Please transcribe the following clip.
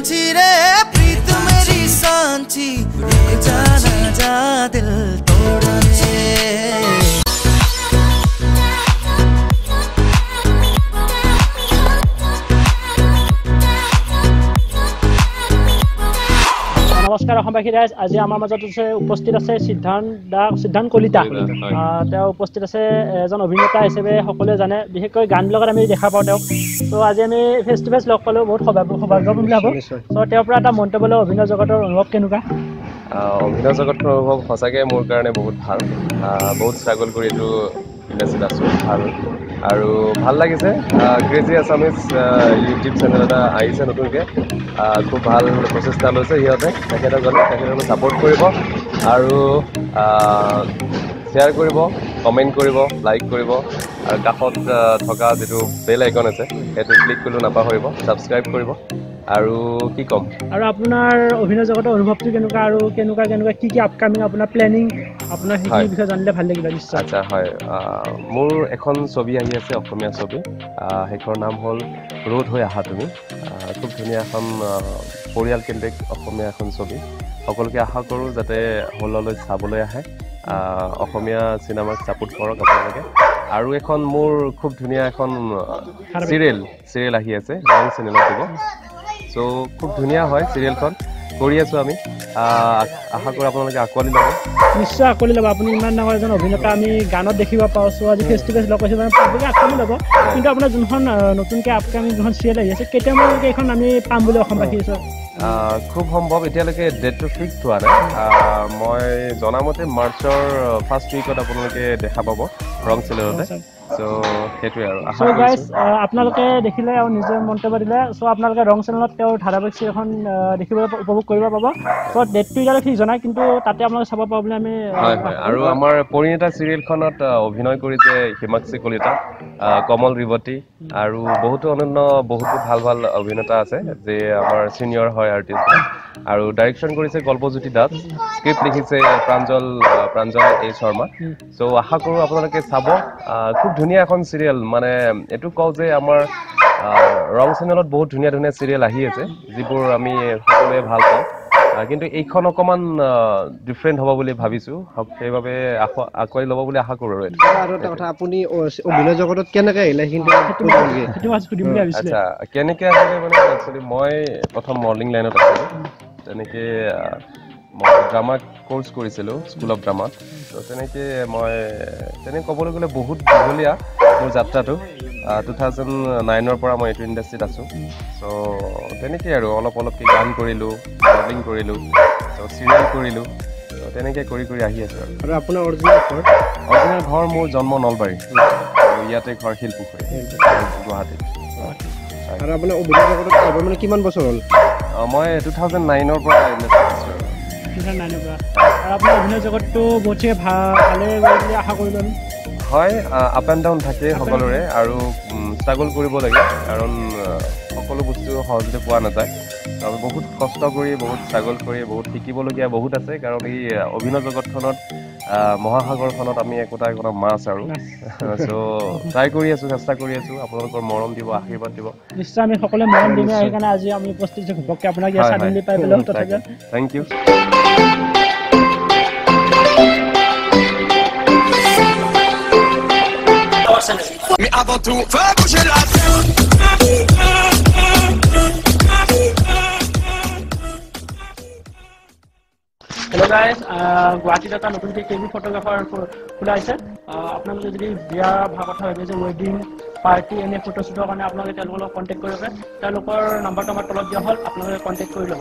सांची रे प्रीत मेरी सांची जाना जा दिल तोड़ने नमस्कार अসমবাসী ৰাইজ আজি আমাৰ মাজত উপস্থিত আছে সিদ্ধান্ত কলিতা তেওঁ উপস্থিত আছে এজন অভিনেতা হিচাপে সকলোৱে জানে বিশেষকৈ গান লগত আমি দেখা পাওঁ তেওঁক তো আজি আমি ফেস টু ফেস লগ পালো বহুত সৌভাগ্য বুলি ভাবো তো তেওঁৰ পৰা এটা মন্তব্য লৈ অভিনয় জগতৰ অনুভৱ কেনেকুৱা অভিনয় জগতৰ অনুভৱ সঁচাকৈ মোৰ কাৰণে বহুত ভাল বহুত ষ্ট্ৰাগল কৰি এইটো ইণ্ডাষ্ট্ৰীত আছোঁ আৰু ভাল লাগিছে ক্ৰেজি আছামিজ ইউটিউব চেনেল এটা আহিছে নতুনকৈ খুব ভাল প্ৰচেষ্টা লৈছে সিহঁতে তেখেতসকলে ছাপোৰ্ট কৰিব আৰু শ্বেয়াৰ কৰিব কমেণ্ট কৰিব লাইক কৰিব আৰু কাষত থকা যিটো বেল আইকন আছে সেইটো ক্লিক কৰিলেও নাপাহৰিব ছাবস্ক্ৰাইব কৰিব আৰু কি ক'ম আৰু আপোনাৰ অভিনয় জগতৰ অনুভৱটো কেনেকুৱা আৰু কেনেকুৱা কি আপকামিং আপোনাৰ প্লেনিং আপোনাৰ সেইখিনি বিষয়ে জানিলে ভাল লাগিব নিশ্চয় আচ্ছা হয় মোৰ এখন ছবি আহি আছে অসমীয়া ছবি সেইখনৰ নাম হ'ল ৰোড হৈ আহা তুমি খুব ধুনীয়া এখন পৰিয়ালকেন্দ্ৰিক অসমীয়া এখন ছবি সকলোকে আশা কৰোঁ যাতে হললৈ চাবলৈ আহে অসমীয়া চিনেমাক ছাপোৰ্ট কৰক আপোনালোকে আৰু এখন মোৰ খুব ধুনীয়া এখন চিৰিয়েল আহি আছে ৰং চেনেলত দিব চ' খুব ধুনীয়া হয় চিৰিয়েলখন কৰি আছোঁ আমি আশা কৰোঁ আপোনালোকে আঁকোৱালি ল'ব নিশ্চয় আঁকোৱালি ল'ব আপুনি ইমান ডাঙৰ এজন অভিনেতা আমি গানত দেখিব পাওঁ চ' আজি ফেচ টু ফেচ লগ পাইছোঁ মানে পাব্লিকে আঁকোৱালি ল'ব কিন্তু আপোনাৰ যোনখন নতুনকৈ আপকামিং যোনখন চিৰিয়েল আহি আছে কেতিয়ালৈকে এইখন আমি পাম বুলি অসমবাসী খুব সম্ভৱ এতিয়ালৈকে ডেটটো ফিক্স হোৱা নাই মই জনামতে মাৰ্চৰ ফাৰ্ষ্ট উইকত আপোনালোকে দেখা পাব ৰং চেনেলতে চ' সেইটোৱে আৰু আশা কৰিছোঁ আপোনালোকে দেখিলে আৰু নিজে মন্তব্য দিলে চ' আপোনালোকে ৰং চেনেলত তেওঁৰ ধাৰাবাহিক চিৰিয়েলখন দেখিবলৈ উপভোগ কৰিব পাব চ' ডেটটো এতিয়ালৈ ফিক্স হোৱা নাই কিন্তু তাতে আপোনালোকে চাব পাব বুলি আমি হয় আৰু আমাৰ পৰিণীতা চিৰিয়েলখনত অভিনয় কৰিছে হিমাক্ষী কলিতা কমল ৰিৱতী আৰু বহুতো অনন্য বহুতো ভাল অভিনেতা আছে যে আমাৰ চিনিয়ৰ হয় আৰ্টিষ্ট আৰু ডাইৰেকশ্যন কৰিছে কল্পজ্যোতি দাস স্ক্ৰিপ্ট লিখিছে প্ৰাঞ্জল এ শৰ্মা চ' আশা কৰোঁ আপোনালোকে চাব খুব ধুনীয়া এখন চিৰিয়েল মানে এইটো কওঁ যে আমাৰ ৰং চেনেলত বহুত ধুনীয়া চিৰিয়েল আহি আছে যিবোৰ আমি সকলোৱে ভাল পাওঁ কিন্তু এইখন অকণমান ডিফাৰেণ্ট হ'ব বুলি ভাবিছোঁ সেইবাবে আঁকোৱালি ল'ব বুলি আশা কৰোঁ আৰু এটা কথা আপুনি অভিনয় জগতত কেনেকৈ আহিলে আচ্ছা কেনেকৈ আহিলে মানে একচুৱেলি মই প্ৰথম মডেলিং লাইনত আছিলোঁ তেনেকৈ মই ড্ৰামা কোৰ্চ কৰিছিলোঁ স্কুল অফ ড্ৰামাত ত' তেনেকৈ ক'বলৈ গ'লে বহুত দীঘলীয়া মোৰ যাত্ৰাটো 2009ৰ পৰা মই এইটো ইণ্ডাষ্ট্ৰীত আছোঁ চ' তেনেকৈ আৰু অলপকৈ গান কৰিলোঁ মডেলিং কৰিলোঁ ত' চিৰিয়েল কৰিলোঁ ত' তেনেকৈ কৰি আহি আছোঁ আৰু আপোনাৰ অৰিজিনেল ঘৰ মোৰ জন্ম নলবাৰী আৰু ইয়াতে ঘৰ শিলপুখুৰী গুৱাহাটীত আৰু আপোনাৰ অভিনয় জগতত মানে কিমান বছৰ হ'ল মই 2009ৰ পৰা ইণ্ডাষ্ট্ৰীত আছোঁ 2009ৰ পৰা আৰু আপোনাৰ অভিনয় জগতটো বহুত ভালে বুলি আশা কৰিলোঁ আমি হয় আপ এণ্ড ডাউন থাকে সকলোৰে আৰু ষ্ট্ৰাগল কৰিব লাগে কাৰণ সকলো বস্তু সহজতে পোৱা নাযায় আমি বহুত কষ্ট কৰি বহুত ষ্ট্ৰাগল কৰি বহুত শিকিবলগীয়া বহুত আছে কাৰণ এই অভিনয় জগতখনত মহাসাগৰখনত আমি একোটা মাছ আৰু চ' ট্ৰাই কৰি আছোঁ চেষ্টা কৰি আছোঁ আপোনালোকৰ মৰম দিব আশীৰ্বাদ দিব নিশ্চয় আমি সকলোৱে মৰম দিম সেইকাৰণে আজি আমি উপস্থিত ঘপককৈ আপোনাক ইয়াত চাডেনলি পাই পেলাই তথাপি thank you Mais avant tout, fais bouger la tête. Hello' guys গুৱাহাটীত এটা নতুনকৈ কেবি ফটোগ্ৰাফাৰ খোলা হৈছে আপোনালোকে যদি বিয়া ভা কথা ভাবি আছে ৱেডিং পাৰ্টি এনে ফটোশ্বুটৰ কাৰণে আপোনালোকে তেওঁলোকৰ লগত কণ্টেক্ট কৰিব পাৰে তেওঁলোকৰ নাম্বাৰটো আমাৰ তলত দিয়া হ'ল আপোনালোকে কণ্টেক্ট কৰি ল'ব